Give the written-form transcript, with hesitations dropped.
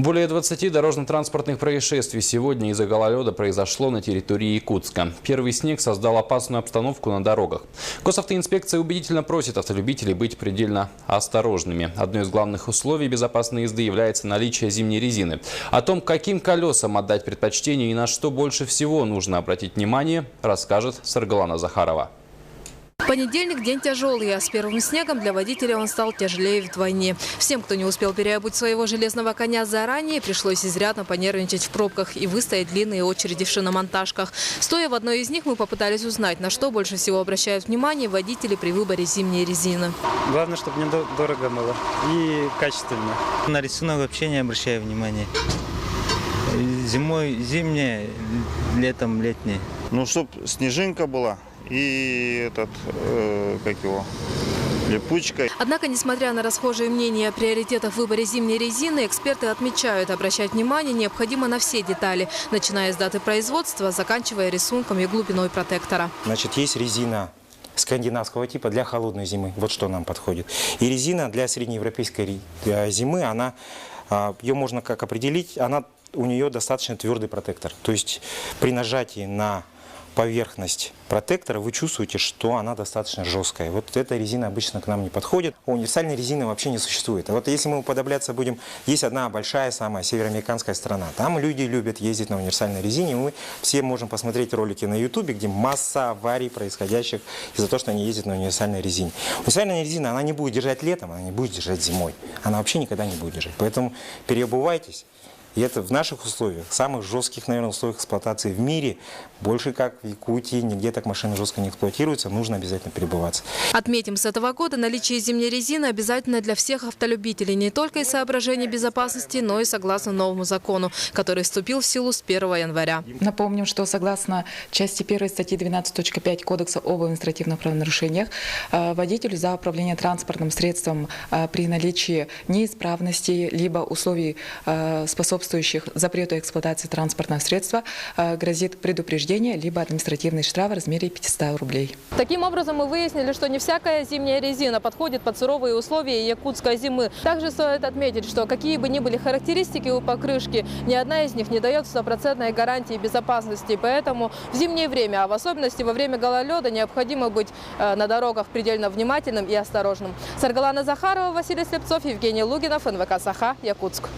Более 20 дорожно-транспортных происшествий сегодня из-за гололеда произошло на территории Якутска. Первый снег создал опасную обстановку на дорогах. Госавтоинспекция убедительно просит автолюбителей быть предельно осторожными. Одно из главных условий безопасной езды является наличие зимней резины. О том, каким колесам отдать предпочтение и на что больше всего нужно обратить внимание, расскажет Саргалана Захарова. Понедельник – день тяжелый, а с первым снегом для водителя он стал тяжелее вдвойне. Всем, кто не успел переобуть своего железного коня заранее, пришлось изрядно понервничать в пробках и выстоять длинные очереди в шиномонтажках. Стоя в одной из них, мы попытались узнать, на что больше всего обращают внимание водители при выборе зимней резины. Главное, чтобы недорого было и качественно. На рисунок вообще не обращаю внимания. Зимой зимняя, летом летняя. Ну, чтоб снежинка была и липучка. Однако, несмотря на расхожие мнения о приоритетах в выборе зимней резины, эксперты отмечают, обращать внимание необходимо на все детали, начиная с даты производства, заканчивая рисунком и глубиной протектора. Значит, есть резина скандинавского типа для холодной зимы. Вот что нам подходит. И резина для среднеевропейской зимы, ее можно как определить, у нее достаточно твердый протектор. То есть при нажатии на поверхность протектора вы чувствуете, что она достаточно жесткая. Вот эта резина обычно к нам не подходит. Универсальной резины вообще не существует. А вот если мы уподобляться будем, есть одна большая, самая североамериканская страна. Там люди любят ездить на универсальной резине. Мы все можем посмотреть ролики на YouTube, где масса аварий, происходящих из-за того, что они ездят на универсальной резине. Универсальная резина, она не будет держать летом, она не будет держать зимой. Она вообще никогда не будет держать. Поэтому переобувайтесь. И это в наших условиях, самых жестких, наверное, условиях эксплуатации в мире, больше как в Якутии, нигде так машины жестко не эксплуатируются, нужно обязательно переобуваться. Отметим, с этого года наличие зимней резины обязательно для всех автолюбителей, не только из соображений безопасности, но и согласно новому закону, который вступил в силу с 1 января. Напомним, что согласно части 1 статьи 12.5 Кодекса об административных правонарушениях, водителю за управление транспортным средством при наличии неисправности либо условий, способствующих запрету эксплуатации транспортного средства, грозит предупреждение либо административный штраф в размере 500 рублей. Таким образом, мы выяснили, что не всякая зимняя резина подходит под суровые условия якутской зимы. Также стоит отметить, что какие бы ни были характеристики у покрышки, ни одна из них не дает стопроцентной гарантии безопасности. Поэтому в зимнее время, а в особенности во время гололеда, необходимо быть на дорогах предельно внимательным и осторожным. Саргалана Захарова, Василий Слепцов, Евгений Лугинов, НВК «Саха», Якутск.